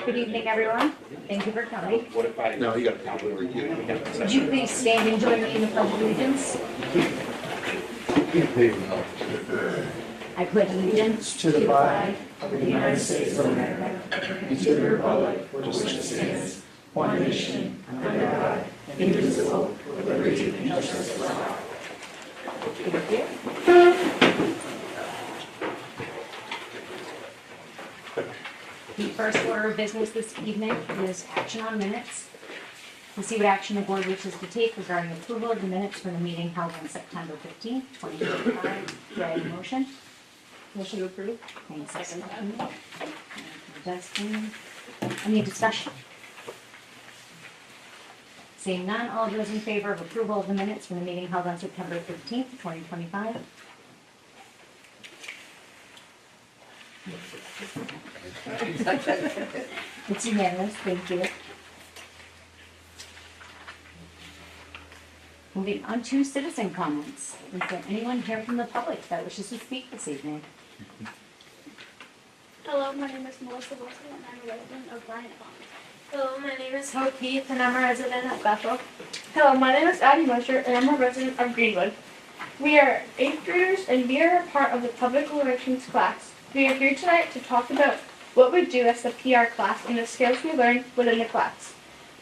Good evening, everyone. Thank you for coming. No, you got to copy or you. Would you please stand and join me in the Pledge of Allegiance? I pledge allegiance To the flag of the United States of America and to the republic for which it stands, one nation, under God, indivisible, with liberty and justice for all. Thank you. The first order of business this evening is action on minutes. To see what action the board wishes to take regarding approval of the minutes from the meeting held on September 15th, 2025. Do I have a motion? Motion to approve. Thanks. Second. Justin. Any discussion? Seeing none, all those in favor of approval of the minutes from the meeting held on September 15th, 2025. It's unanimous, thank you. Moving on to citizen comments. Is there anyone here from the public that wishes to speak this evening? Hello, my name is Melissa Wilson and I'm a resident of Bryant Farms. Hello, my name is Hope Heath and I'm a resident of Bethel. Hello, my name is Addie Mosher and I'm a resident of Greenwood. We are 8th graders and we are a part of the public relations class. We are here tonight to talk about what we do as the PR class and the skills we learn within the class.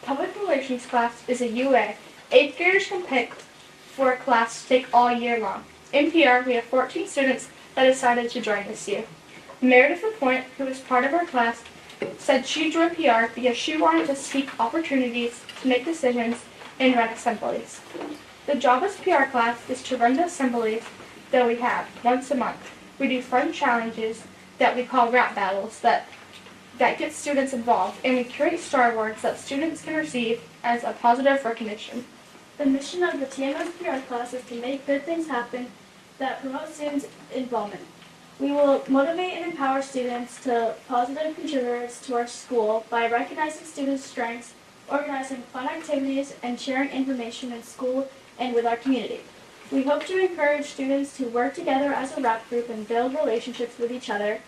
Public relations class is a UA. 8th graders can pick for a class to take all year long. In PR, we have 14 students that decided to join this year. Meredith LaPointe, who is part of our class, said she joined PR because she wanted to seek opportunities to make decisions and run assemblies. The job as PR class is to run the assemblies that we have once a month. We do fun challenges that we call rap battles that get students involved, and we create Star Awards that students can receive as a positive recognition. The mission of the TMS PR class is to make good things happen that promote students' involvement. We will motivate and empower students to positive contributors to our school by recognizing students' strengths, organizing fun activities, and sharing information in school and with our community. We hope to encourage students to work together as a rap group and build relationships with each other.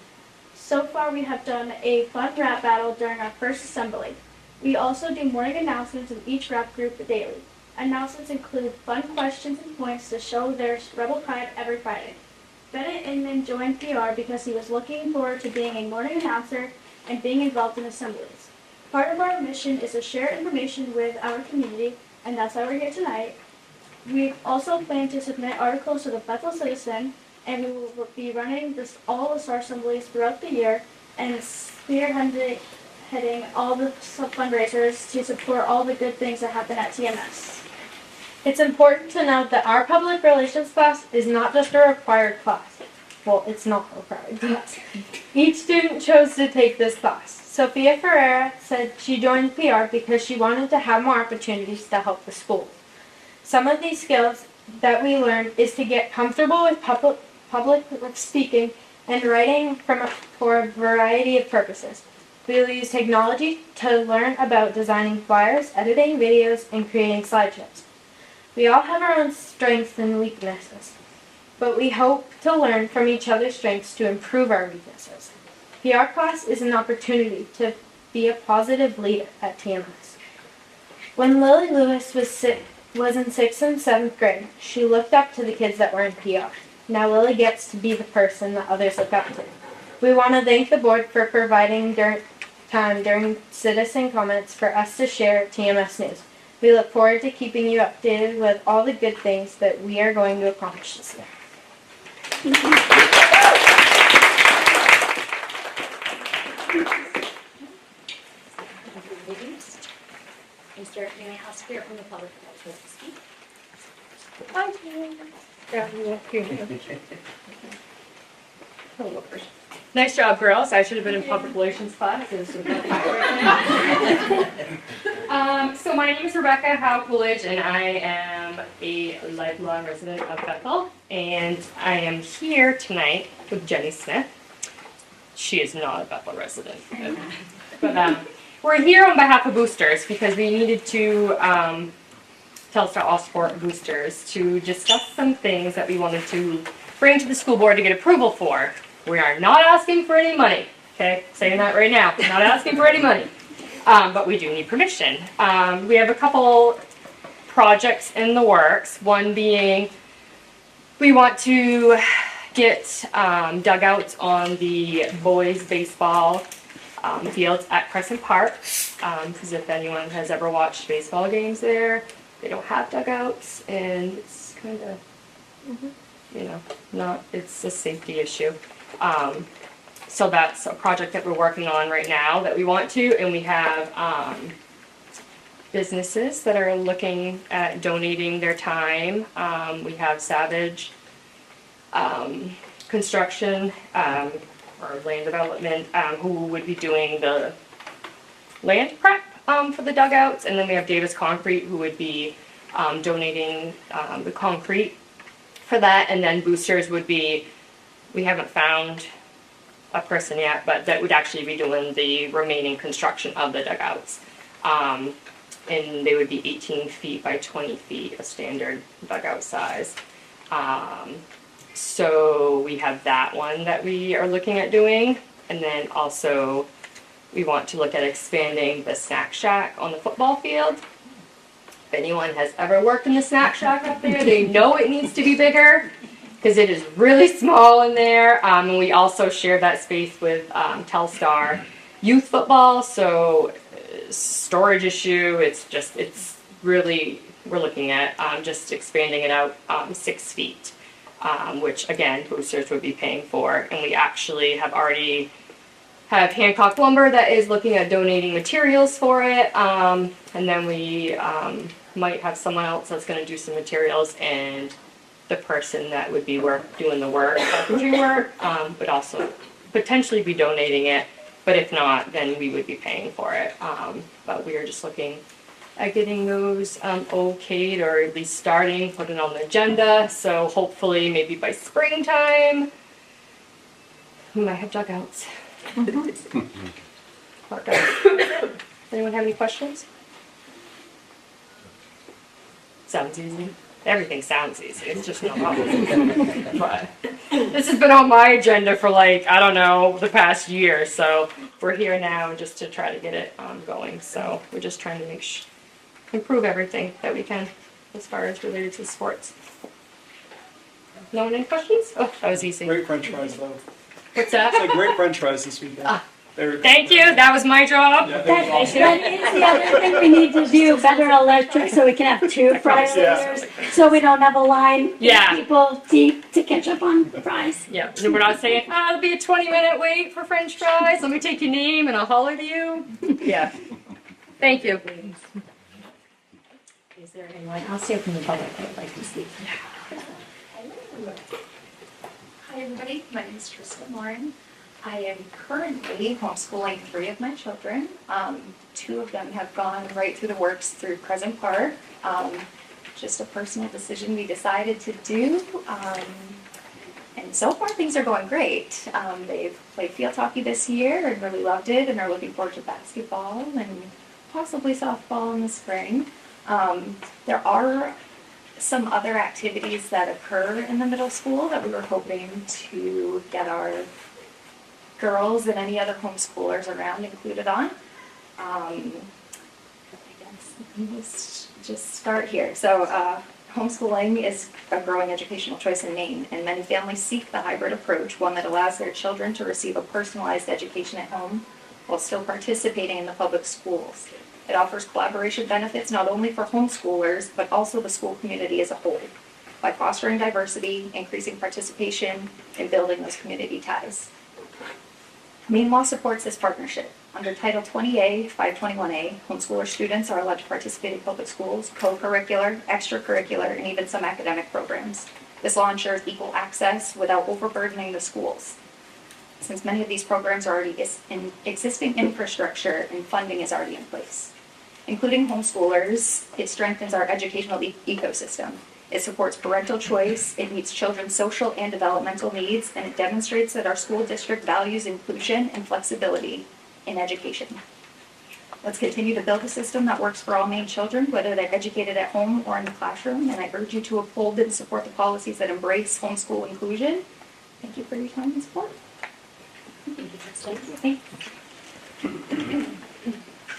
So far, we have done a fun rap battle during our first assembly. We also do morning announcements of each rap group daily. Announcements include fun questions and points to show their rebel pride every Friday. Bennett Inman joined PR because he was looking forward to being a morning announcer and being involved in assemblies. Part of our mission is to share information with our community, and that's why we're here tonight. We also plan to submit articles to the Bethel Citizen, and we will be running all the STAR assemblies throughout the year and spearheading all the fundraisers to support all the good things that happen at TMS. It's important to note that our public relations class is not just a required class. Well, it's not a required class. Each student chose to take this class. Sophia Ferreira said she joined PR because she wanted to have more opportunities to help the school. Some of these skills that we learned is to get comfortable with public speaking and writing for a variety of purposes. We will use technology to learn about designing flyers, editing videos, and creating slideshows. We all have our own strengths and weaknesses, but we hope to learn from each other's strengths to improve our weaknesses. PR class is an opportunity to be a positive leader at TMS. When Lily Lewis was in 6th and 7th grade, she looked up to the kids that were in PR. Now Lily gets to be the person that others look up to. We want to thank the board for providing time during citizen comments for us to share TMS news. We look forward to keeping you updated with all the good things that we are going to accomplish this year. Is there anyone else here from the public that wishes to speak? Nice job, girls. I should have been in public relations class. So my name is Rebecca Howe-Coolidge, and I am a lifelong resident of Bethel. And I am here tonight with Jenny Smith. She is not a Bethel resident. But we're here on behalf of boosters because we needed to Telstar All Sport boosters to discuss some things that we wanted to bring to the school board to get approval for. We are not asking for any money. Okay, saying that right now. I'm not asking for any money. But we do need permission. We have a couple projects in the works. One being we want to get dugouts on the boys' baseball fields at Crescent Park. Because if anyone has ever watched baseball games there, they don't have dugouts, and it's kind of, you know, it's a safety issue. So that's a project that we're working on right now that we want to, and we have businesses that are looking at donating their time. We have Savage Construction or Land Development who would be doing the land prep for the dugouts, and then we have Davis Concrete who would be donating the concrete for that, and then Boosters would be, we haven't found a person yet, but that would actually be doing the remaining construction of the dugouts. And they would be 18 feet by 20 feet, a standard dugout size. So we have that one that we are looking at doing. And then also we want to look at expanding the snack shack on the football field. If anyone has ever worked in the snack shack up there, they know it needs to be bigger, because it is really small in there. And we also share that space with Telstar Youth Football, so storage issue, it's really, we're looking at just expanding it out 6 feet, which again, Boosters would be paying for. And we actually have already have Hancock Lumber that is looking at donating materials for it. And then we might have someone else that's gonna do some materials, and the person that would be doing the work, carpentry work, would also potentially be donating it. But if not, then we would be paying for it. But we are just looking at getting those okayed, or at least starting, put it on the agenda. So hopefully maybe by springtime, we might have dugouts. Anyone have any questions? Sounds easy. Everything sounds easy, it's just not always. But this has been on my agenda for like, I don't know, the past year, so we're here now just to try to get it going. So we're just trying to improve everything that we can as far as related to sports. No one any questions? Oh, that was easy. Great French fries, though. What's that? It's like great French fries this weekend. Thank you, that was my job. Yeah, That is the other thing we need to do, better electric, so we can have 2 fries layers, so we don't have a line. Yeah. People deep to catch up on fries. Yeah, and we're not saying, it'll be a 20-minute wait for French fries. Let me take your name and I'll holler to you. Yeah. Thank you. Is there anyone else here from the public that would like to speak? Hi everybody, my name is Tristan Lauren. I am currently homeschooling 3 of my children. 2 of them have gone right through the works through Crescent Park. Just a personal decision we decided to do. And so far things are going great. They've played field hockey this year and really loved it, and are looking forward to basketball and possibly softball in the spring. There are some other activities that occur in the middle school that we were hoping to get our girls and any other homeschoolers around included on. I guess let's just start here. So homeschooling is a growing educational choice in Maine, and many families seek the hybrid approach, one that allows their children to receive a personalized education at home while still participating in the public schools. It offers collaboration benefits not only for homeschoolers, but also the school community as a whole, by fostering diversity, increasing participation, and building those community ties. Maine law supports this partnership. Under Title 20A, 521A, homeschooler students are allowed to participate in public schools, co-curricular, extracurricular, and even some academic programs. This law ensures equal access without overburdening the schools. Since many of these programs are already in existing infrastructure and funding is already in place. Including homeschoolers, it strengthens our educational ecosystem. It supports parental choice, it meets children's social and developmental needs, and it demonstrates that our school district values inclusion and flexibility in education. Let's continue to build a system that works for all Maine children, whether they're educated at home or in the classroom, and I urge you to uphold and support the policies that embrace homeschool inclusion. Thank you for your time and support. Okay.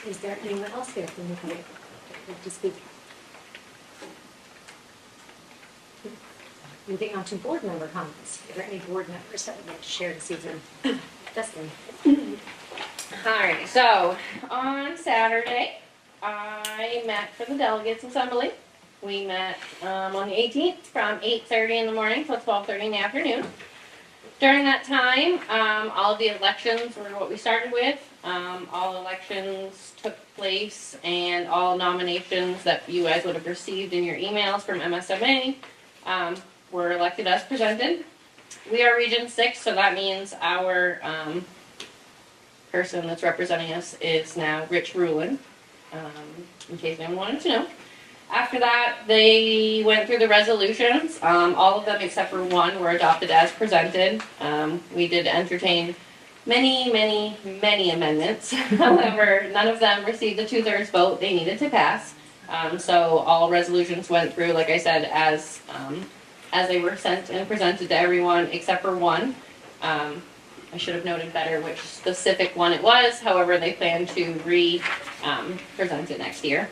Is there anyone else here from the public that would like to speak? Moving on to board member comments. Are there any board members that would like to share this evening? Dustin? Alright, so on Saturday, I met for the delegates assembly. We met on the 18th from 8:30 in the morning till 12:30 in the afternoon. During that time, all of the elections were what we started with. All elections took place and all nominations that you guys would have received in your emails from MSMA were elected as presented. We are Region 6, so that means our person that's representing us is now Rich Rulin, in case anyone wanted to know. After that, they went through the resolutions. All of them except for one were adopted as presented. We did entertain many amendments. However, none of them received the 2/3 vote they needed to pass. So all resolutions went through, like I said, as they were sent and presented to everyone except for one. I should have noted better which specific one it was. However, they plan to present it next year.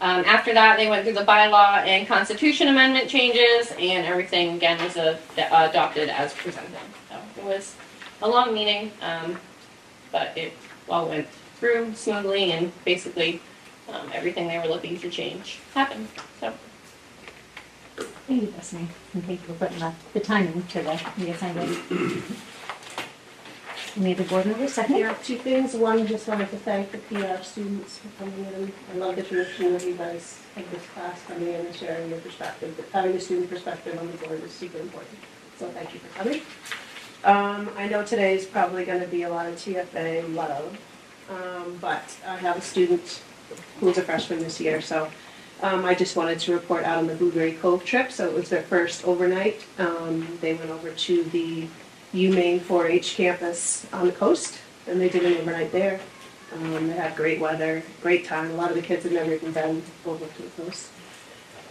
After that, they went through the bylaw and constitution amendment changes, and everything again was adopted as presented. So it was a long meeting, but it all went through smoothly, and basically everything they were looking to change happened. So. Thank you, Dustin, and thank you for putting the time into the assembly. Any other board members? Second? There are two things. One, just wanted to thank the PR students for coming in. I love the tradition of you guys of this class coming in and sharing your perspective. Having a student perspective on the board is super important. So thank you for coming. I know today is probably going to be a lot of TFA love, but I have a student who's a freshman this year, so I just wanted to report out on the Blueberry Cove trip. So it was their first overnight. They went over to the UMaine 4-H campus on the coast, and they did an overnight there. They had great weather, great time. A lot of the kids had never even been over to the coast.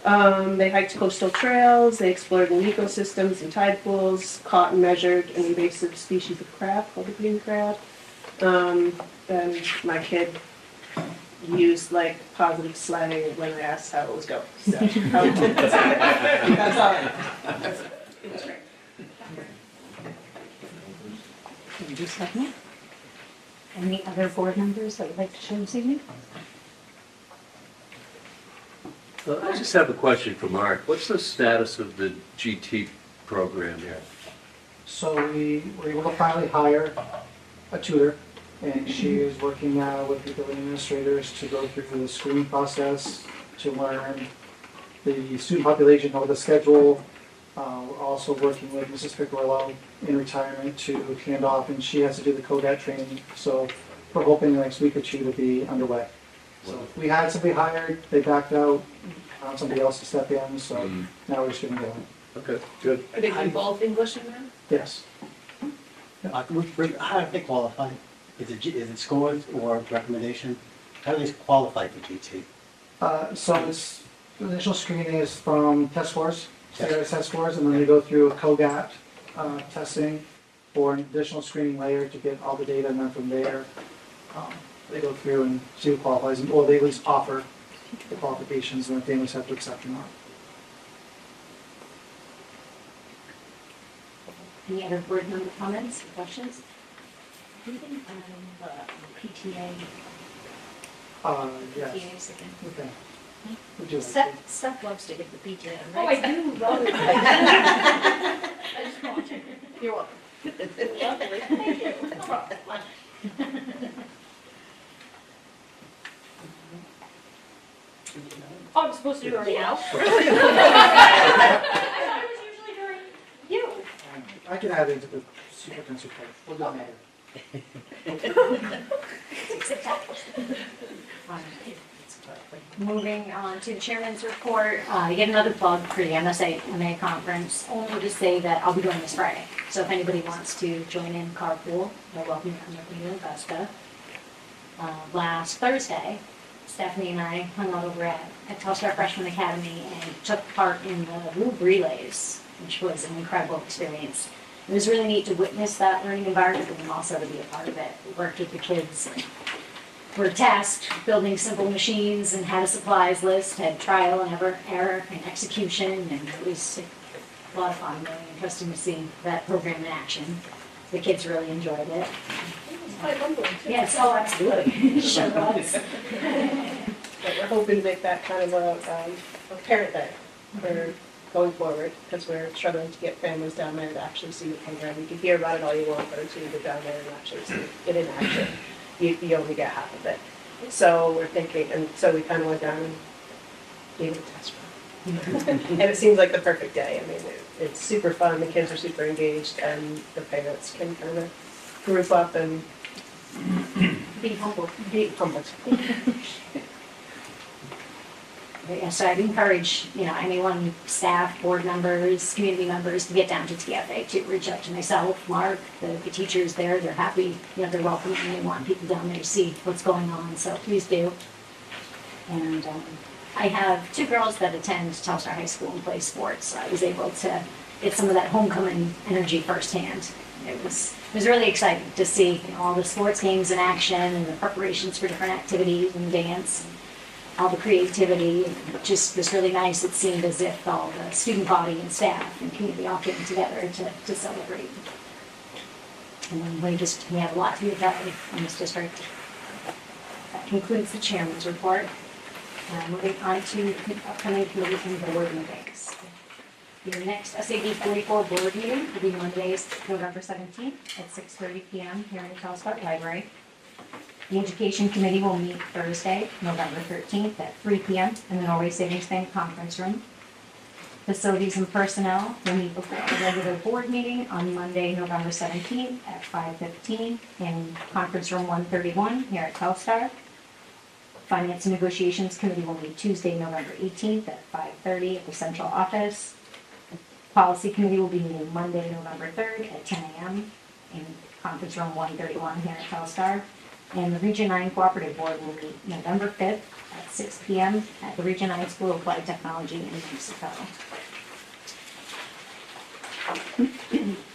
They hiked coastal trails, they explored new ecosystems and tide pools, caught and measured an invasive species of crab called the green crab. And my kid used like positive slang when I asked how it was going. So that's all right. It was great. Thank you, Stephanie. Any other board members that would like to share this evening? I just have a question for Mark. What's the status of the GT program here? So we were able to finally hire a tutor, and she is working now with the building administrators to go through the screening process, to learn the student population, know the schedule. We're also working with Mrs. Piccarello in retirement to hand off, and she has to do the CODAT training. So we're hoping the next week or two to be underway. So we had somebody hired, they backed out, found somebody else to step in, so now we're just getting going. Okay, good. Are they both English in there? Yes. How do they qualify? Is it scores or recommendation? How do they qualify for GT? So it's, the initial screening is from test scores, standardized test scores, and then they go through a COGAT testing for an additional screening layer to get all the data, and then from there, they go through and see who qualifies, or they at least offer the qualifications, and then families have to accept or not. Any other board member comments, questions? Anything on the PTA? Yes. PTA second? Okay. Would you like to? Seth loves to get the PTA, Oh, right? I do love it. I just want to. You're welcome. Lovely. Thank you. No problem. Oh, I'm supposed to do it right now? I thought it was usually during you. I can add into the superintendent's report. We'll do it later. Moving on to the chairman's report, yet another plug for the MSA conference. Only to say that I'll be going this Friday. So if anybody wants to join in carpool, they're welcome to come with me to Augusta. Last Thursday, Stephanie and I hung out over at Telstar Freshman Academy and took part in the Loop Relays, which was an incredible experience. It was really neat to witness that learning environment and also to be a part of it. We worked with the kids. We're tasked with building simple machines and had a supplies list, had trial and error and execution, and it was a lot of fun, really interesting to see that program in action. The kids really enjoyed it. It was quite humbling too. Yes, oh, absolutely. Sure was. But we're hoping to make that kind of a parent day for going forward, because we're struggling to get families down there to actually see the program. You can hear about it all you want, but until you get down there and actually see it in action, you only get half of it. So we're thinking, and so we kind of went down and gave it a test run. And it seems like the perfect day. I mean, it's super fun, the kids are super engaged, and the parents can kind of group up and Be humble. be humble. Yeah, so I'd encourage, anyone, staff, board members, community members to get down to TFA to reach out to myself, Mark, the teachers there. They're happy, they're welcoming, they want people down there to see what's going on, so please do. And I have 2 girls that attend Telstar High School and play sports, so I was able to get some of that homecoming energy firsthand. It was really exciting to see all the sports games in action and the preparations for different activities and dance. All the creativity, it just was really nice. It seemed as if all the student body and staff and community all came together to celebrate. And then we have a lot to be proud of in this district. That concludes the chairman's report. Moving on to upcoming committees and board meetings. Your next SAD44 board meeting will be Mondays, November 17th at 6:30 p.m. here in the Telstar Library. The Education Committee will meet Thursday, November 13th at 3 p.m. in the Norway Savings Bank Conference Room. Facilities and Personnel will meet before the regular board meeting on Monday, November 17th at 5:15 in Conference Room 131 here at Telstar. Finance and Negotiations Committee will meet Tuesday, November 18th at 5:30 at the Central Office. Policy Committee will be meeting Monday, November 3rd at 10 a.m. in Conference Room 131 here at Telstar. And the Region 9 Cooperative Board will meet November 5th at 6 p.m. at the Region 9 School of Applied Technology in Mexico.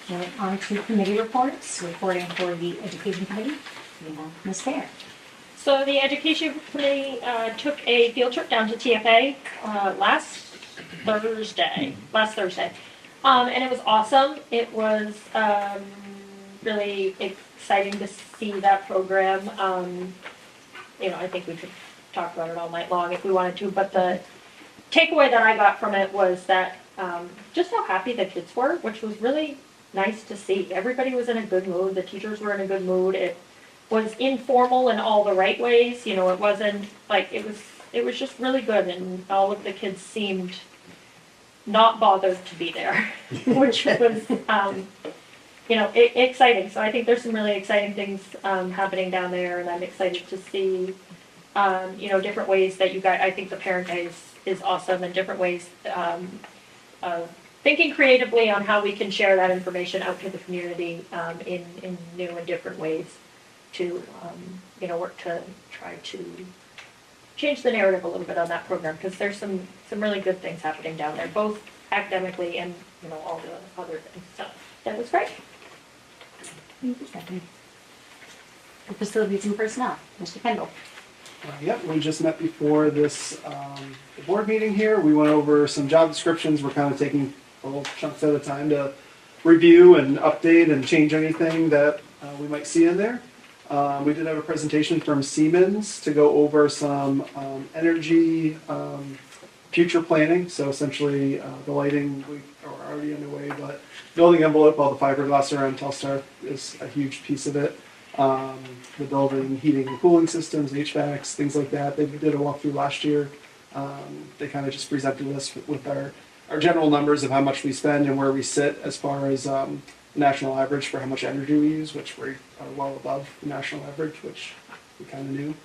Now on to committee reports. Reporting for the Education Committee, we have Ms. Fair. So the Education Committee took a field trip down to TFA last Thursday. And it was awesome. It was really exciting to see that program. I think we could talk about it all night long if we wanted to, but the takeaway that I got from it was that just how happy the kids were, which was really nice to see. Everybody was in a good mood. The teachers were in a good mood. It was informal in all the right ways. It wasn't like it was just really good, and all of the kids seemed not bothered to be there, which was exciting. So I think there's some really exciting things happening down there, and I'm excited to see different ways that you guys. I think the Parent Day is awesome, and different ways of thinking creatively on how we can share that information out to the community in new and different ways to work to try to change the narrative a little bit on that program, because there's some really good things happening down there, both academically and all the other things. So that was great. Thank you, Stephanie. The Facilities and Personnel, Mr. Kendall. Yep, we just met before this board meeting here. We went over some job descriptions. We're kind of taking little chunks at a time to review and update and change anything that we might see in there. We did have a presentation from Siemens to go over some energy future planning. So essentially the lighting, we are already underway, but building envelope, all the fiberglass around Telstar is a huge piece of it. The building, heating and cooling systems, HVACs, things like that. They did a walkthrough last year. They kind of just presented us with our general numbers of how much we spend and where we sit as far as national average for how much energy we use, which we are well above the national average, which we kind of knew,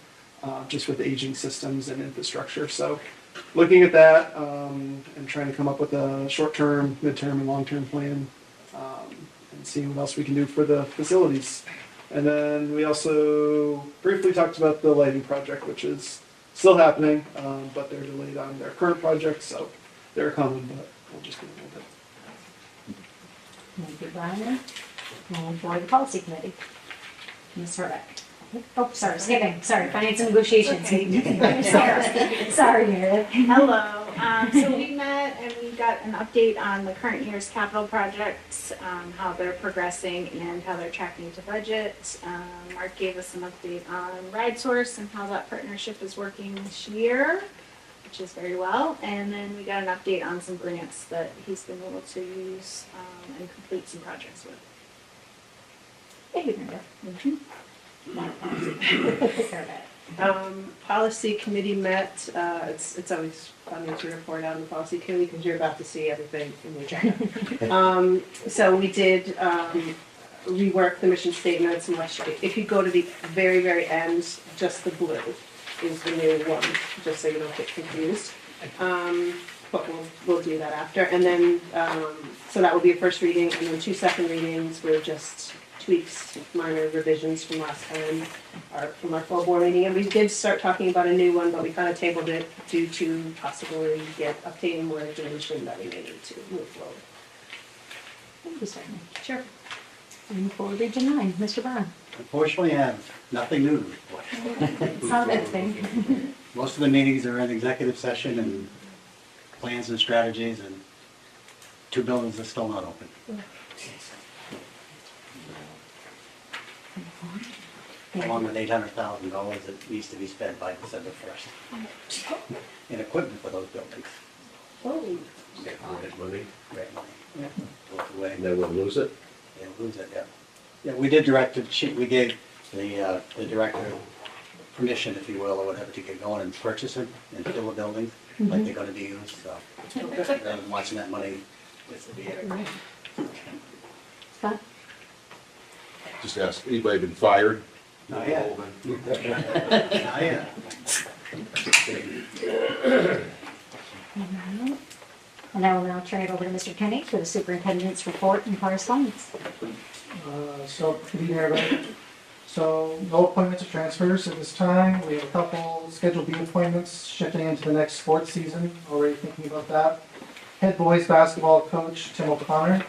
just with aging systems and infrastructure. So looking at that and trying to come up with a short-term, mid-term, and long-term plan and seeing what else we can do for the facilities. And then we also briefly talked about the lighting project, which is still happening, but they're delayed on their current project, so they're coming, but we'll just give it a little bit. Thank you, Brian. And for the policy committee, Ms. Horvath. Oh, sorry, skipping, sorry, finance and negotiations. Sorry, Meredith. Hello. So we met and we got an update on the current year's capital projects, how they're progressing and how they're tracking to budget. Mark gave us an update on RideSource and how that partnership is working this year, which is very well. And then we got an update on some grants that he's been able to use and complete some projects with. Thank you, Meredith. Policy committee met, it's always funny to report on the policy committee because you're about to see everything in the agenda. So we did, rework the mission statements, unless, if you go to the very, very end, just the blue is the new one, just so you don't get confused. But we'll do that after, and then, so that will be a first reading, and then 2 second readings were just tweaks, minor revisions from last time, from our full board meeting, and we did start talking about a new one, but we kind of tabled it due to possibly obtaining more information that we may need to move forward. Thank you, certainly. Sure. And for Region 9, Mr. Brown. Unfortunately, I have nothing new to report. It's not a bad thing. Most of the meetings are in executive session and plans and strategies, and 2 buildings are still not open. Along with $800,000 that needs to be spent by December 1st. In equipment for those buildings. Oh. Grant money, Great money. Yeah. Goes away. and then we'll lose it. Yeah, lose it, yeah. Yeah, we did we gave the director permission, if you will, or whatever, to get going and purchase them and fill the buildings like they're gonna be used, so. Rather than watching that money disappear. Scott? Just ask, anybody been fired? Not yet. Not yet. And I will now turn it over to Mr. Kenny for the superintendent's report and correspondence. So, good evening, everybody. So, no appointments or transfers at this time. We have a couple Schedule B appointments shifting into the next sports season, already thinking about that. Head boys basketball coach Tim O'Connor.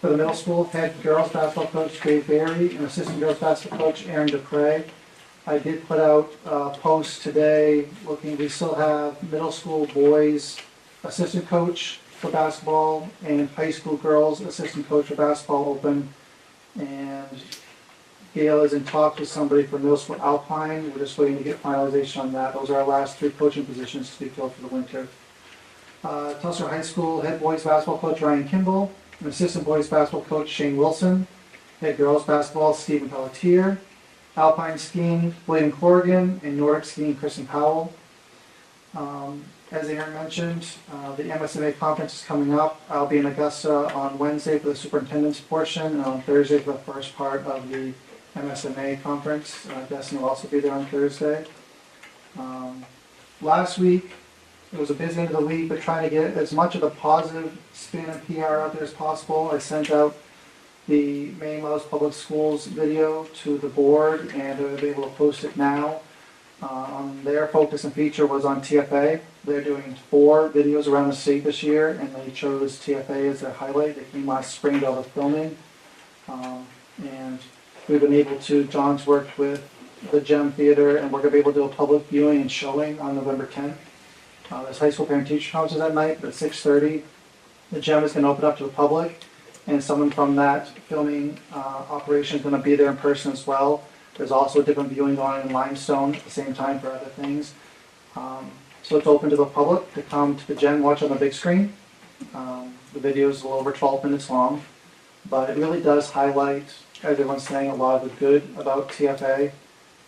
For the middle school, head girls basketball coach Dave Barry and assistant girls basketball coach Aaron Dupre. I did put out a post today we still have middle school boys assistant coach for basketball and high school girls assistant coach for basketball open. And Gail is in talks with somebody for middle school Alpine. We're just waiting to get finalization on that. Those are our last 3 coaching positions to be filled for the winter. Tulsa High School head boys basketball coach Ryan Kimball. And assistant boys basketball coach Shane Wilson, head girls basketball Stephen Pelletier, alpine skiing William Corrigan, and Nordic skiing Kristen Powell. As Aaron mentioned, the MSMA conference is coming up. I'll be in Augusta on Wednesday for the superintendent's portion, and on Thursday for the first part of the MSMA conference. Destiny will also be there on Thursday. Last week, it was a busy end of the week, but trying to get as much of a positive spin and PR out there as possible. I sent out the Maine Wells Public Schools video to the board, and they'll be able to post it now. Their focus and feature was on TFA. They're doing 4 videos around the state this year, and they chose TFA as their highlight. They came last spring to all the filming. And we've been able to, John's worked with the GEM Theater, and we're going to be able to do a public viewing and showing on November 10th. There's high school parent-teacher conferences that night, but at 6:30, the GEM is going to open up to the public, and someone from that filming operation is going to be there in person as well. There's also a different viewing going on in Limestone at the same time for other things. So it's open to the public to come to the GEM, watch on the big screen. The video is a little over 12 minutes long, but it really does highlight, as everyone's saying, a lot of the good about TFA,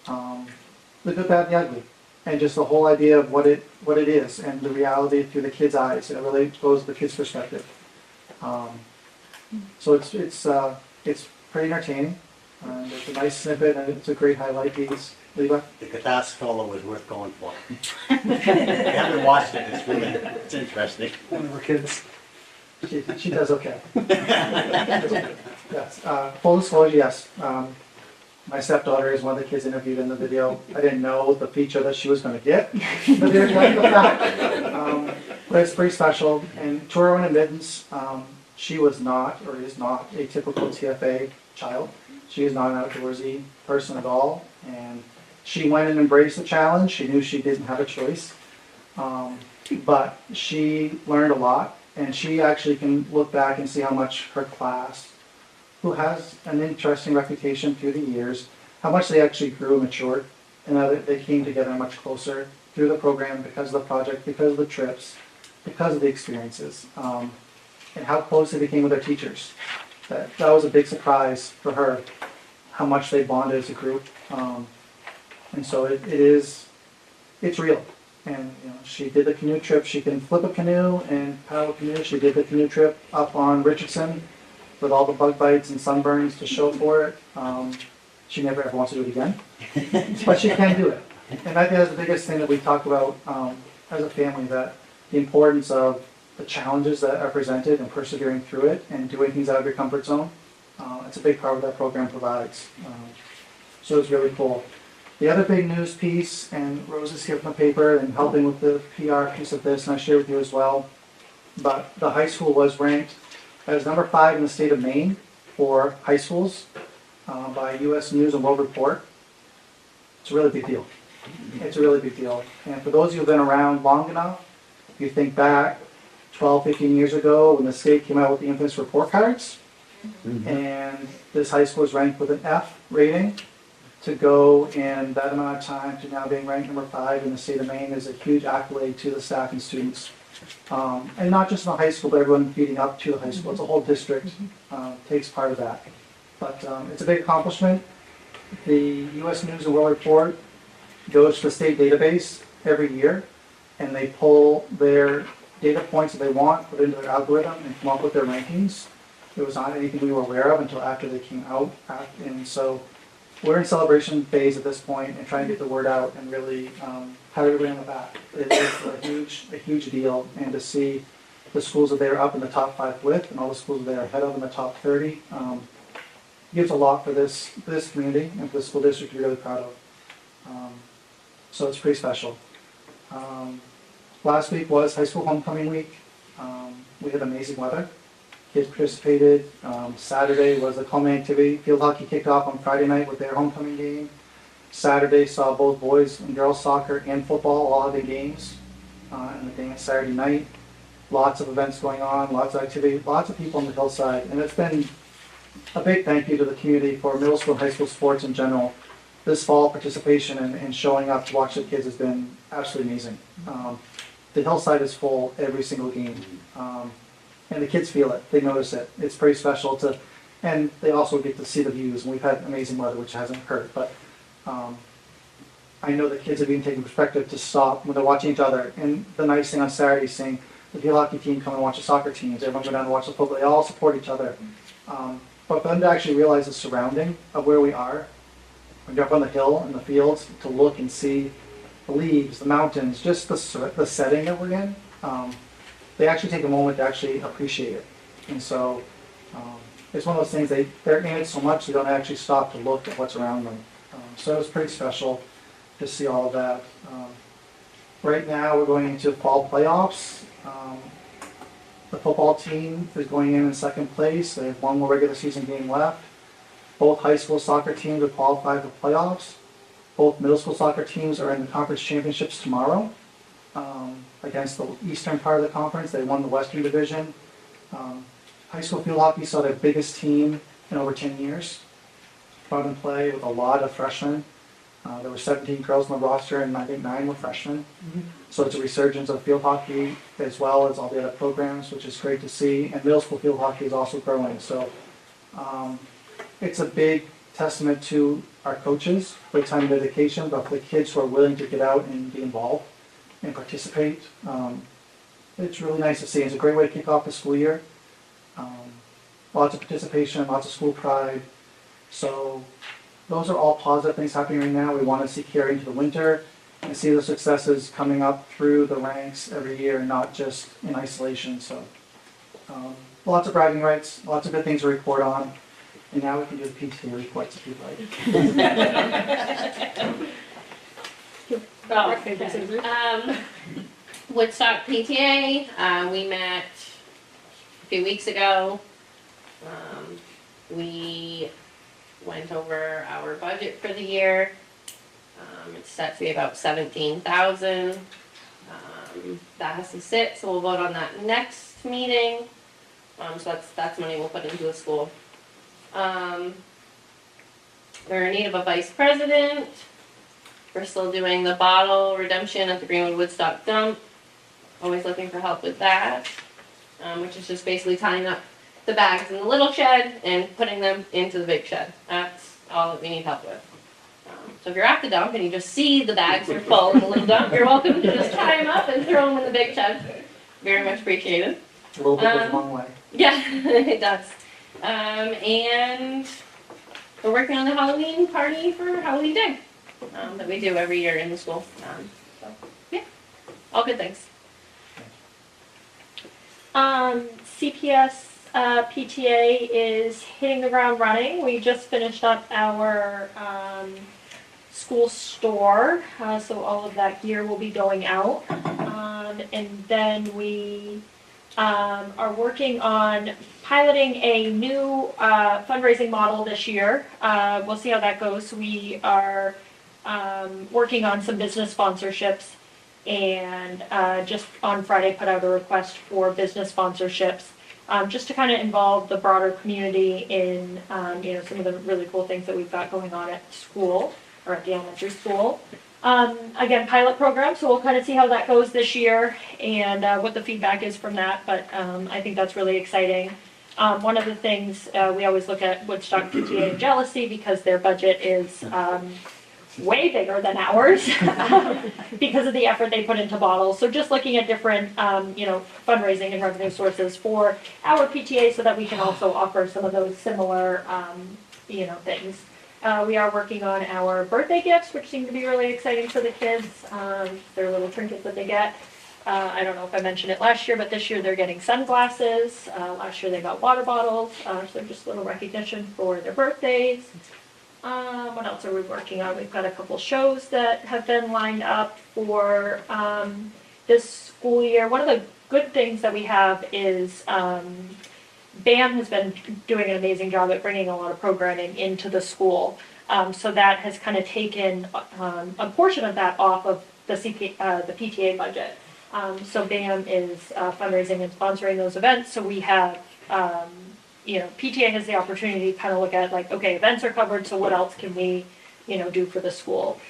the good, bad, and the ugly. And just the whole idea of what it is and the reality through the kids' eyes. It really goes to the kids' perspective. So it's pretty entertaining. It's a nice snippet and it's a great highlight piece. Levi? The Katas fellow was worth going for. I haven't watched it. It's interesting. One of our kids. She does okay. Yes. Full disclosure, yes. My stepdaughter is one of the kids interviewed in the video. I didn't know the feature that she was going to get. But there's like the fact. But it's pretty special. And to our own admittance, She was not, or is not, a typical TFA child. She is not an outdoorsy person at all, and she went and embraced the challenge. She knew she didn't have a choice. But she learned a lot, and she actually can look back and see how much her class, who has an interesting reputation through the years, how much they actually grew and matured, and how they came together much closer through the program because of the project, because of the trips, because of the experiences, and how close they became with their teachers. That was a big surprise for her, how much they bonded as a group. And so it's real. And you know, she did the canoe trip. She can flip a canoe and paddle a canoe. She did the canoe trip up on Richardson with all the bug bites and sunburns to show for it. She never ever wants to do it again, but she can do it. And I think that's the biggest thing that we talk about as a family, that the importance of the challenges that are presented and persevering through it and doing things out of your comfort zone. It's a big part of what that program provides. So it's really cool. The other big news piece, and Rose is here from the paper and helping with the PR piece of this, and I share with you as well, but the high school was ranked as number 5 in the state of Maine for high schools by U.S. News and World Report. It's a really big deal. It's a really big deal. And for those of you who've been around long enough, if you think back 12, 15 years ago when the state came out with the infamous report cards, and this high school is ranked with an F rating, to go in that amount of time to now being ranked number 5 in the state of Maine is a huge accolade to the staff and students. And not just in the high school, but everyone feeding up to the high school. It's a whole district takes part of that. But it's a big accomplishment. The U.S. News and World Report goes to the state database every year, and they pull their data points that they want, put into their algorithm, and come up with their rankings. It was not anything we were aware of until after they came out. And so we're in celebration phase at this point and trying to get the word out and really pat everybody on the back. It is a huge deal, and to see the schools that they're up in the top 5 with, and all the schools that they're ahead of in the top 30, gives a lot for this community and for the school district to be really proud of. So it's pretty special. Last week was high school homecoming week. We had amazing weather. Kids participated. Saturday was the culminating activity. Field hockey kicked off on Friday night with their homecoming game. Saturday saw both boys and girls soccer and football all having games. And the dance Saturday night. Lots of events going on, lots of activity, lots of people on the hillside. And it's been a big thank you to the community for middle school and high school sports in general. This fall participation and showing up to watch the kids has been absolutely amazing. The hillside is full every single game. And the kids feel it, they notice it. It's pretty special and they also get to see the views. And we've had amazing weather, which hasn't hurt, but I know the kids have been taking perspective to stop when they're watching each other. And the nice thing on Saturday is seeing the field hockey team come and watch the soccer teams, everyone go down and watch the football, they all support each other. But for them to actually realize the surrounding of where we are, when you're up on the hill in the fields, to look and see the leaves, the mountains, just the setting that we're in, they actually take a moment to actually appreciate it. And so it's one of those things, they're in it so much they don't actually stop to look at what's around them. So it was pretty special to see all of that. Right now we're going into fall playoffs. The football team is going in second place. They have one more regular season game left. Both high school soccer teams are qualified for playoffs. Both middle school soccer teams are in the conference championships tomorrow. Against the eastern part of the conference. They won the Western Division. High school field hockey saw their biggest team in over 10 years. Fun and play with a lot of freshmen. There were 17 girls on the roster, and I think 9 were freshmen. So it's a resurgence of field hockey as well as all the other programs, which is great to see. And middle school field hockey is also growing. So it's a big testament to our coaches for the time and dedication, but for the kids who are willing to get out and be involved and participate. It's really nice to see. It's a great way to kick off the school year. Lots of participation, lots of school pride. So those are all positive things happening right now. We want to see carry into the winter and see the successes coming up through the ranks every year, not just in isolation. So lots of bragging rights, lots of good things to report on. And now we can do the PTA reports if you'd like. Woodstock PTA, we met 2 weeks ago. We went over our budget for the year. It's set to be about 17,000. That has to sit, so we'll vote on that next meeting. So that's money we'll put into the school. We're in need of a vice president. We're still doing the bottle redemption at the Greenwood Woodstock dump. Always looking for help with that, which is just basically tying up the bags in the little shed and putting them into the big shed. That's all that we need help with. So if you're at the dump and you just see the bags are full in the little dump, you're welcome to just tie them up and throw them in the big shed. Very much appreciated. A little bit goes a long way. Yeah, it does. And we're working on the Halloween party for Halloween Day that we do every year in the school. So, yeah, all good things. CPS PTA is hitting the ground running. We just finished up our school store, so all of that gear will be going out. And then we are working on piloting a new fundraising model this year. We'll see how that goes. We are working on some business sponsorships, and just on Friday put out a request for business sponsorships, just to kind of involve the broader community in some of the really cool things that we've got going on at school, or at the elementary school. Again, pilot program, so we'll kind of see how that goes this year and what the feedback is from that, but I think that's really exciting. One of the things, we always look at Woodstock PTA and jealousy because their budget is way bigger than ours because of the effort they put into bottles. So just looking at different, fundraising and revenue sources for our PTA so that we can also offer some of those similar, things. We are working on our birthday gifts, which seem to be really exciting for the kids. They're little trinkets that they get. I don't know if I mentioned it last year, but this year they're getting sunglasses. Last year they got water bottles, so just a little recognition for their birthdays. What else are we working on? We've got a couple shows that have been lined up for this school year. One of the good things that we have is BAM has been doing an amazing job at bringing a lot of programming into the school. So that has kind of taken a portion of that off of the PTA budget. So BAM is fundraising and sponsoring those events. So we have PTA has the opportunity to kind of look at like, okay, events are covered, so what else can we, do for the school?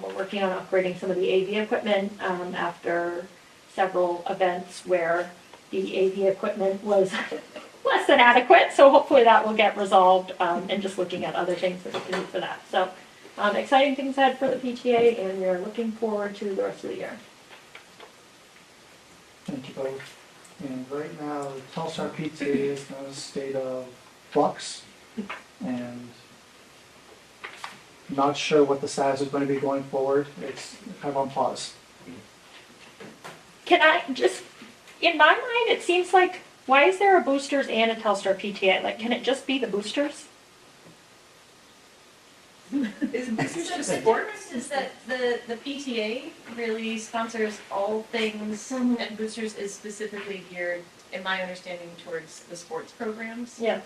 We're working on upgrading some of the AV equipment after several events where the AV equipment was less than adequate, so hopefully that will get resolved, and just looking at other things that we can do for that. So exciting things ahead for the PTA, and we're looking forward to the rest of the year. Thank you both. And right now, the Telstar PTA is in a state of flux, and not sure what the status is going to be going forward. It's kind of on pause. Can I just, in my mind, it seems like, why is there a boosters and a Telstar PTA? Like, can it just be the boosters? Is boosters just the difference is that the PTA really sponsors all things, and boosters is specifically geared, in my understanding, towards the sports programs. Yeah.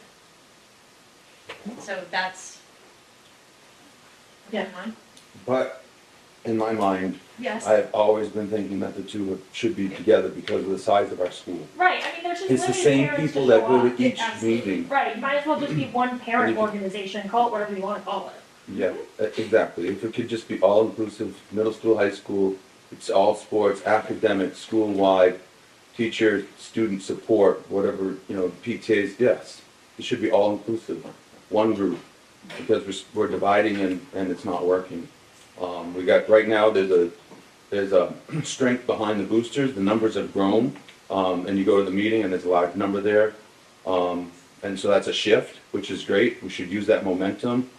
So that's. Yeah. But in my mind, Yes. I've always been thinking that the two should be together because of the size of our school. Right, I mean, there's just It's the limited same parents people to that show go up. to each meeting. Right, might as well just be one parent organization, call it whatever you want to call it. Yeah, exactly. If it could just be all inclusive, middle school, high school, it's all sports, academic, school-wide, teacher, student support, whatever, PTAs, yes. It should be all inclusive, one group, because we're dividing and it's not working. We got, right now, there's a strength behind the boosters, the numbers have grown, and you go to the meeting and there's a large number there. And so that's a shift, which is great. We should use that momentum.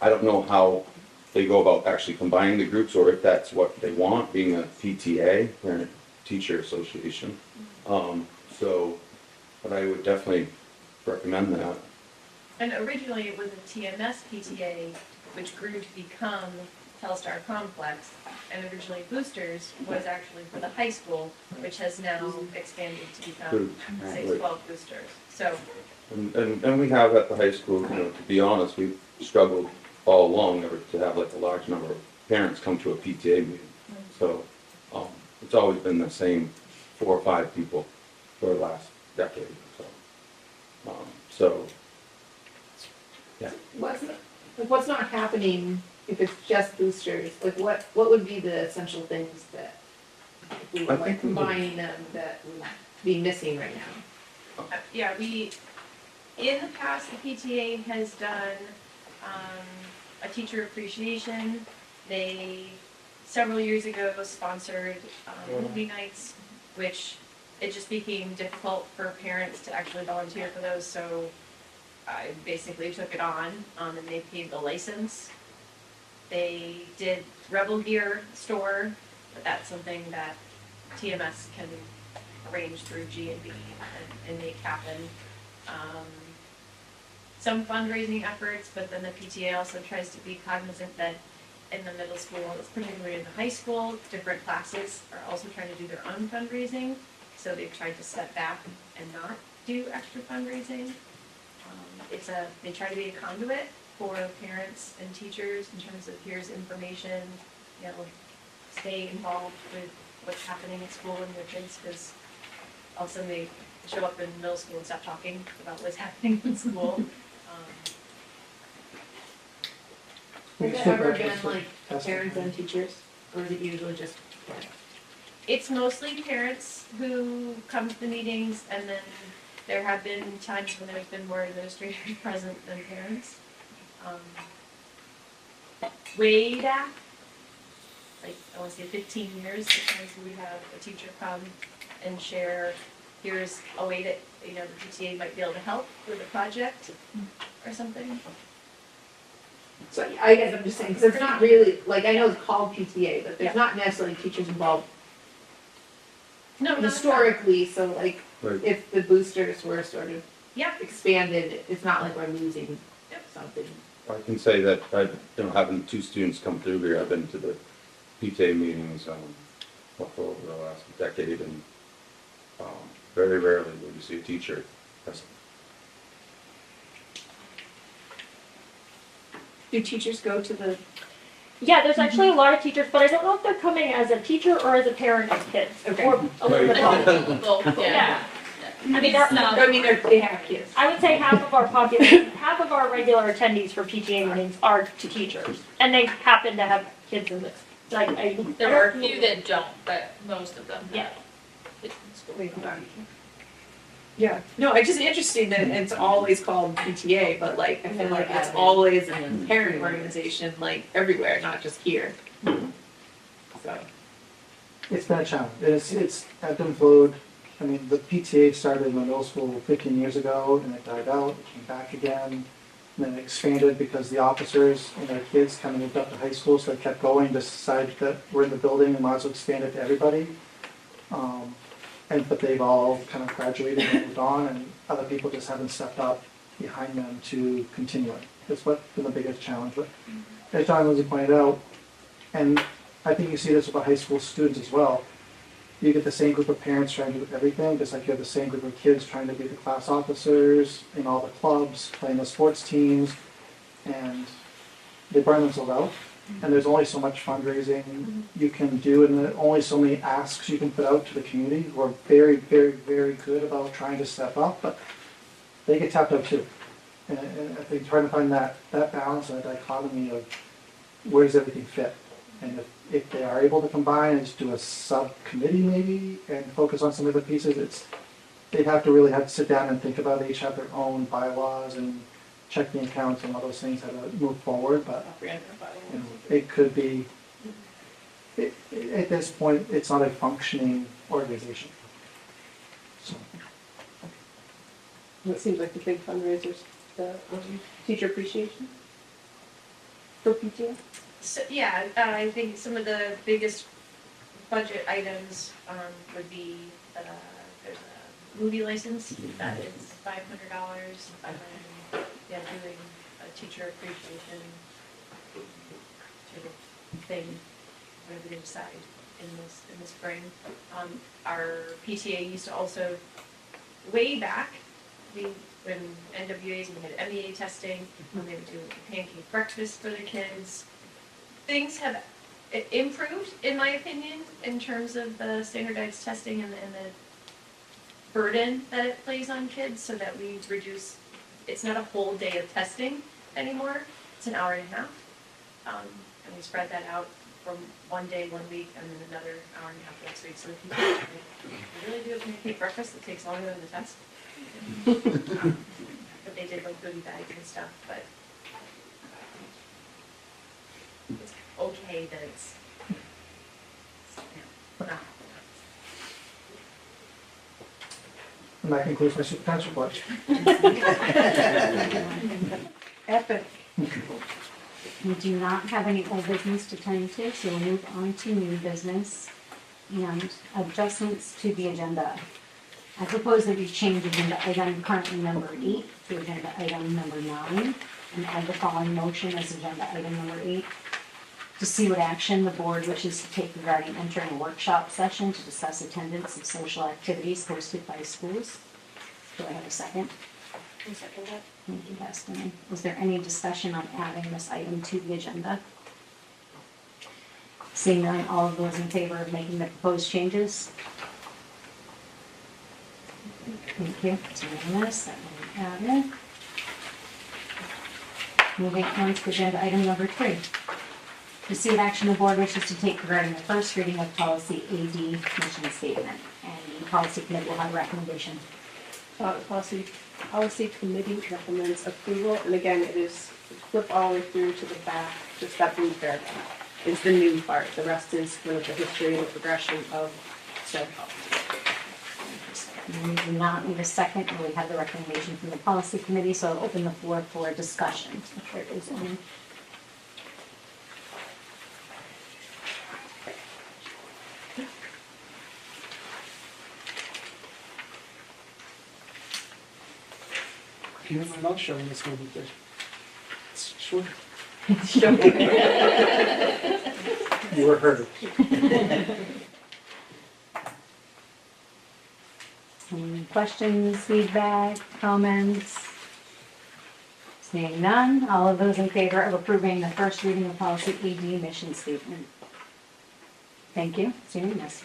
I don't know how they go about actually combining the groups or if that's what they want, being a PTA, Parent Teacher Association. But I would definitely recommend that. And originally it was a TMS PTA, which grew to become Telstar complex, and originally Boosters was actually for the high school, which has now expanded to become Right. 612 Boosters. So, And we have at the high school, you know, to be honest, we've struggled all along never to have like a large number of parents come to a PTA meeting. So, it's always been the same 4 or 5 people for the last decade, so, yeah. What's not happening if it's just boosters? Like what would be the essential things that if we were I like think we would- combining them that would be missing right now? yeah, in the past, the PTA has done a teacher appreciation. They, several years ago, sponsored movie nights, which it just became difficult for parents to actually volunteer for those, so I basically took it on, and they paid the license. They did Rebel Gear store, but that's something that TMS can arrange through G&B and make happen. Some fundraising efforts, but then the PTA also tries to be cognizant that in the middle school, particularly in the high school, different classes are also trying to do their own fundraising. So they've tried to step back and not do extra fundraising. They try to be a conduit for parents and teachers in terms of here's information, you know, stay involved with what's happening at school and your kids, because all of a sudden they show up in middle school and stop talking about what's happening in school. Has it ever been like parents and teachers, or is it usually just? It's mostly parents who come to the meetings, and then there have been times when there's been more administrators present than parents. Way back, like I want to say 15 years, sometimes we have a teacher come and share, here's a way that, you know, the PTA might be able to help with a project or something. So I guess I'm just saying, because it's not really, like, I know it's called PTA, but there's not necessarily teachers involved No, not historically, so like, Right. if the boosters were sort of Yeah. expanded, it's not like we're losing something. I can say that I, you know, having 2 students come through here, I've been to the PTA meetings, for over the last decade, and, very rarely will you see a teacher present. Do teachers go to the? Yeah, there's actually a lot of teachers, but I don't know if they're coming as a teacher or as a parent of kids. Okay. Or a little bit of both. Both, Yeah. I mean, they have kids. I would say half of our population, half of our regular attendees for PTA meetings are to teachers, and they happen to have kids in this. Like, There are a few that don't, but most of them Yeah. Yeah, no, it's just interesting that it's always called PTA, but like, I feel like it's always a parent organization, like everywhere, not just here. So. It's been a challenge. It's ebbed and flowed. I mean, the PTA started in the middle school 15 years ago, and it died out, it came back again, and then it expanded because the officers and their kids kind of moved up to high school, so they kept going, decided that we're in the building and might as well expand it to everybody. But they've all kind of graduated and moved on, and other people just haven't stepped up behind them to continue it. That's what's been the biggest challenge. But as John Lindsay pointed out, and I think you see this with the high school students as well, you get the same group of parents trying to do everything, just like you have the same group of kids trying to be the class officers in all the clubs, playing the sports teams, and they burn themselves out. And there's only so much fundraising you can do, and there are only so many asks you can put out to the community who are very, very, very good about trying to step up, but they get tapped out too. And I think trying to find that balance and that dichotomy of where does everything fit? And if they are able to combine and just do a subcommittee maybe and focus on some of the pieces, they'd have to sit down and think about it. They each have their own bylaws and checking accounts and all those things, how to move forward, but you know, it could be, at this point, it's not a functioning organization. So. It seems like the big fundraisers, the teacher appreciation for PTA. So, yeah, I think some of the biggest budget items would be, there's a movie license, that is $500, doing a teacher appreciation to thing, whatever they decide in the spring. Our PTA used to also, way back, when NWAs, we had MEA testing, when they would do pancake breakfast for the kids. Things have improved, in my opinion, in terms of the standardized testing and the burden that it plays on kids, so that we reduce, it's not a whole day of testing anymore, it's an hour and a half. And we spread that out from one day, 1 week, and then another hour and a half next week. So if you really do a pancake breakfast, it takes longer than the test. But they did like goodie bags and stuff, but it's okay that it's, not. And that concludes my superintendent's report. Epic. We do not have any old business to turn to, so we'll move on to new business and adjustments to the agenda. I propose that we change agenda item currently number 8 to agenda item number 9 and add the following motion as agenda item number 8. To see what action the board wishes to take regarding entering a workshop session to discuss attendance of social activities hosted by schools. Do I have a second? I'll second that. Thank you, Destiny. Is there any discussion on adding this item to the agenda? Seeing none, all of those in favor of making the proposed changes? Thank you. It's unanimous. That will be added. Moving on to agenda item number 3. To see what action the board wishes to take regarding the first reading of policy AD mission statement. And the policy committee will have a recommendation. Policy committee recommends approval, and again, it is flip all the way through to the back, just that blue paragraph is the new part. The rest is kind of the history and the progression of said policy. We do not need a second, and we have the recommendation from the policy committee, so I'll open the floor for discussion, if there is any. You have my mouth shut on this moment there. It's short. You were heard. Any questions, feedback, comments? Seeing none, all of those in favor of approving the first reading of policy AD mission statement? Thank you, it's unanimous.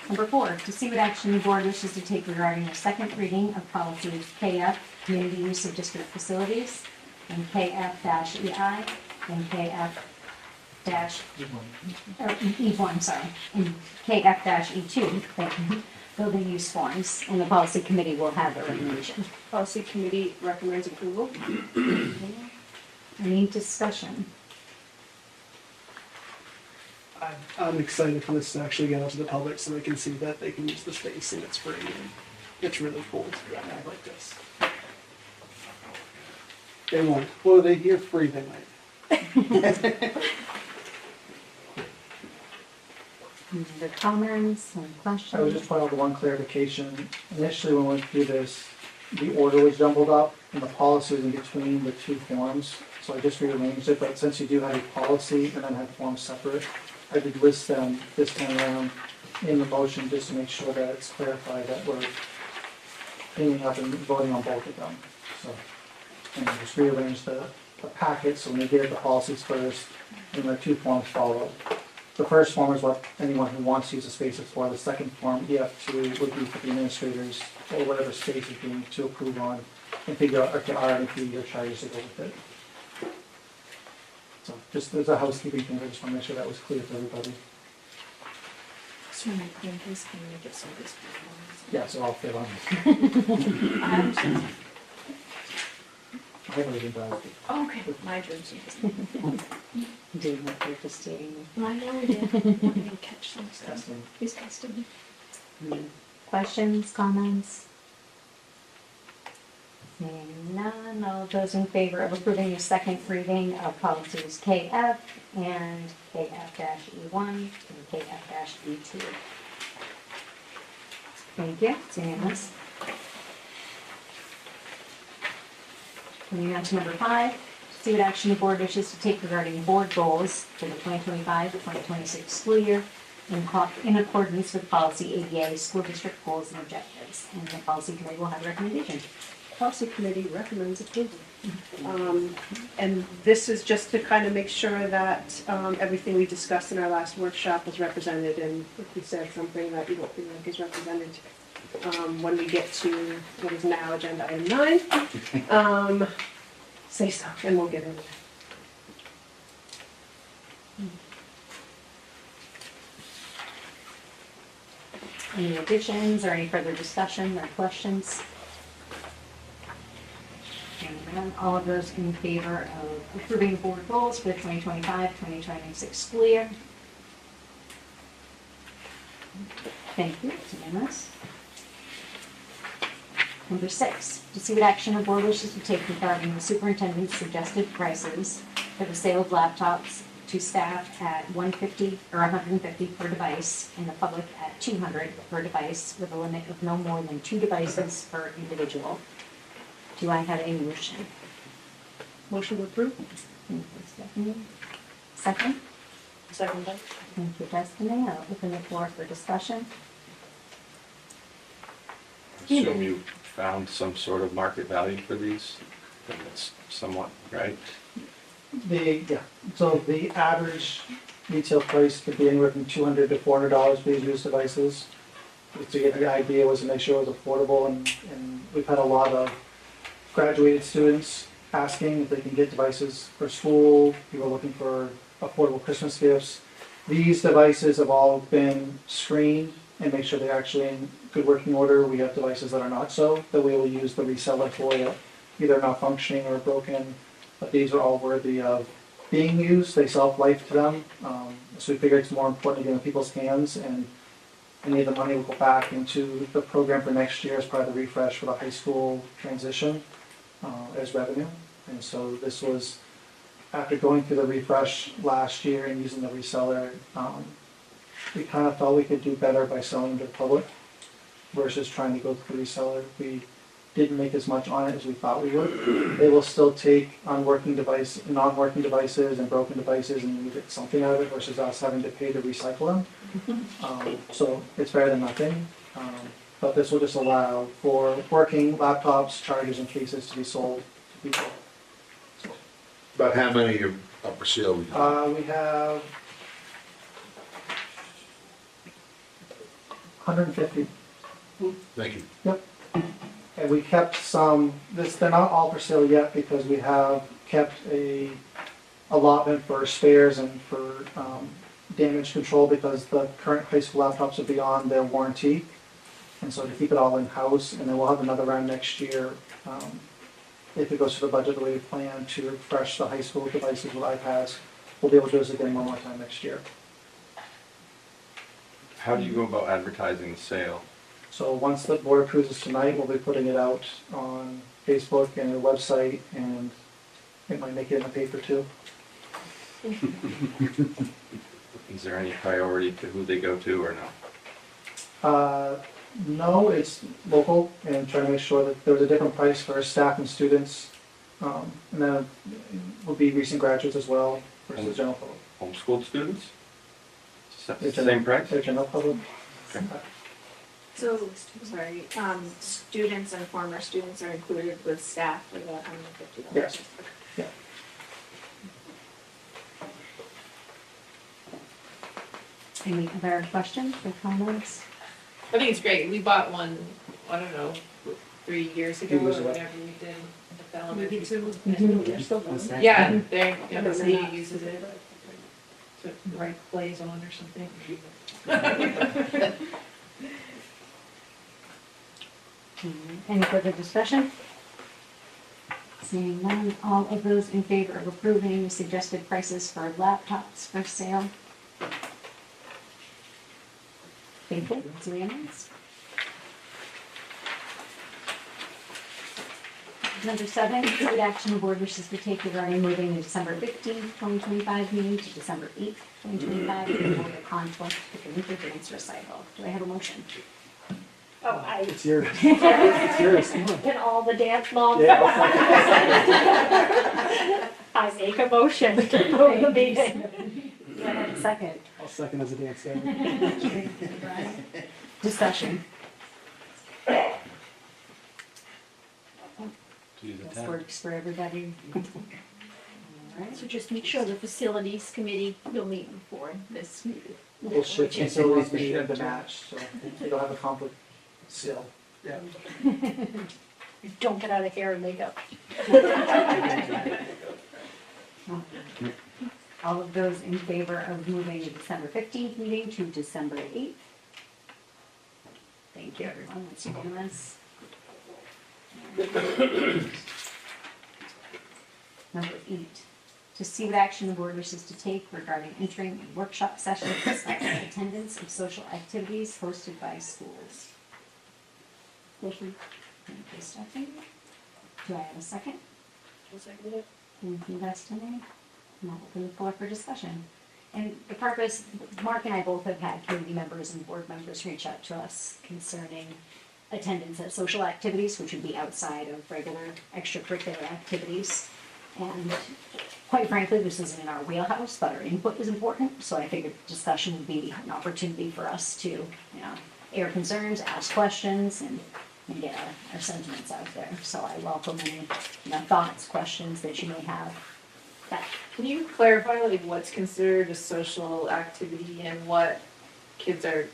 Number 4, to see what action the board wishes to take regarding the second reading of policies KF, community use of district facilities, and KF-EI, and E1, sorry, and KF-E2, thank you, building use forms, and the policy committee will have a recommendation. Policy committee recommends approval. Any discussion? I'm excited for this to actually get out to the public so they can see that they can use the space and it's free. And it's really cool to do that like this. They won't. Well, they hear free, they might. Any other comments and questions? I would just point out the one clarification. Initially, when we went through this, the order was jumbled up and the policy was in between the two forms. So I just rearranged it, but since you do have a policy and then have forms separate, I did list them this time around in the motion just to make sure that it's clarified that we're cleaning up and voting on both of them. So, and I just rearranged the packet so when we get the policies first, and the two forms follow. The first form is what anyone who wants to use the spaces for. The second form, EF2, would be for the administrators or whatever space is being to approve on and figure out if there are any fee or charges to go with it. So just as a housekeeping thing, I just want to make sure that was clear for everybody. So my grandkids can make it so this. Yeah, so I'll fit on. I haven't even done it. Oh, okay, my dreams. Doing what they're just doing. I know we did. Want me to catch some stuff. Testing. He's testing. Questions, comments? Seeing none, all of those in favor of approving the second reading of policies KF and KF-E1 and KF-E2. Thank you, it's unanimous. Moving on to number 5, See what action the board wishes to take regarding board goals for the 2025-2026 school year in accordance with policy ABA, school district goals and objectives. And the policy committee will have a recommendation. Policy committee recommends approval. And this is just to kind of make sure that everything we discussed in our last workshop was represented, and if we said something that you don't feel like is represented, when we get to what is now agenda item 9, say so, and we'll get into it. Any additions or any further discussion or questions? Hearing none, all of those in favor of approving board goals for the 2025-2026 school year? Thank you, it's unanimous. Number 6, to see what action the board wishes to take regarding the superintendent's suggested prices for the sale of laptops to staff at $150 or $150 per device and the public at $200 per device with a limit of no more than 2 devices per individual. Do I have a motion? Motion to approve? Thank you, Stephanie. Second? Second. Thank you, Destiny. I'll open the floor for discussion. Assume you found some sort of market value for these, and it's somewhat right. So the average retail price could be anywhere from $200 to $400 for these used devices. Just to get the idea was to make sure it was affordable, and we've had a lot of graduated students asking if they can get devices for school. People are looking for affordable Christmas gifts. These devices have all been screened and make sure they're actually in good working order. We have devices that are not so, that we will use the reseller for, either not functioning or broken. But these are all worthy of being used. They self-life to them. So we figure it's more important to get in people's hands, and any of the money will go back into the program for next year as part of the refresh for the high school transition as revenue. And so this was, after going through the refresh last year and using the reseller, we kind of thought we could do better by selling to the public versus trying to go through the reseller. We didn't make as much on it as we thought we would. They will still take non-working devices and broken devices and get something out of it versus us having to pay to recycle them. So it's better than nothing. But this will just allow for working laptops, chargers, and cases to be sold to people. About how many are up for sale? We have 150. Thank you. Yep. And we kept some, they're not all for sale yet because we have kept a allotment for spares and for damage control because the current high school laptops are beyond their warranty. And so to keep it all in-house, and then we'll have another round next year, if it goes to the budget the way we plan to refresh the high school devices with iPads, we'll be able to do this again one more time next year. How do you go about advertising the sale? So once the board approves this tonight, we'll be putting it out on Facebook and the website, and it might make it in the paper too. Is there any priority to who they go to or no? No, it's local and trying to make sure that there's a different price for staff and students. And then it will be recent graduates as well versus general public. Homeschooled students? They're Same price? They're general public. Okay. So, sorry, students and former students are included with staff for the $150? Yes. Yeah. Any other questions or comments? I think it's great. We bought one, I don't know, 3 years ago or Years ago. whatever we did at the elementary school. They're still doing that. Yeah, they, MSD uses it to write plays on or something. Any further discussion? Seeing none, all of those in favor of approving the suggested prices for laptops for sale? Thank you, it's unanimous. Number 7, what action the board wishes to take regarding moving the December 15th, 2025 meeting to December 8th, 2025 to avoid a conflict with the winter dance recital. Do I have a motion? It's yours. It's yours. Come on. And all the dance moms. Yeah. I make a motion to move the meeting. Do I have a second? I'll second as a dance guy. Discussion. Do the This time. works for everybody. All right. So just make sure the facilities committee will meet before this meeting. We'll shift facilities meeting to match, so you'll have a conflict still. Yeah. Don't get out of hair and makeup. All of those in favor of moving the December 15th meeting to December 8th? Thank you, everyone. That's unanimous. Number 8, to see what action the board wishes to take regarding entering a workshop session discussing attendance of social activities hosted by schools. Thank you, Stephanie. Do I have a second? I'll second it. Thank you, Destiny. And I'll open the floor for discussion. And the purpose, Mark and I both have had community members and board members reach out to us concerning attendance at social activities, which would be outside of regular extracurricular activities. And quite frankly, this isn't in our wheelhouse, but our input is important, so I figured discussion would be an opportunity for us to, air concerns, ask questions, and get our sentiments out there. So I welcome any, thoughts, questions that you may have. Can you clarify like what's considered a social activity and what kids are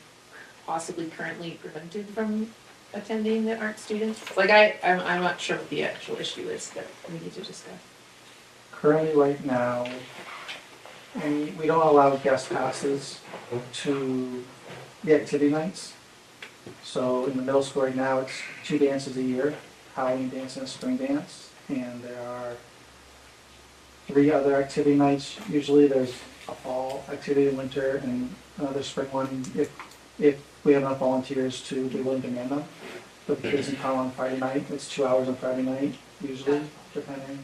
possibly currently prevented from attending that aren't students? Like I'm not sure what the actual issue is that we need to discuss. Currently, right now, we don't allow guest passes to the activity nights. So in the middle school right now, it's 2 dances a year, Halloween dance and a spring dance. And there are 3 other activity nights. Usually there's a fall activity in winter and another spring one if we have enough volunteers to be willing to man them. But the kids in town on Friday night, it's 2 hours on Friday night, usually, depending.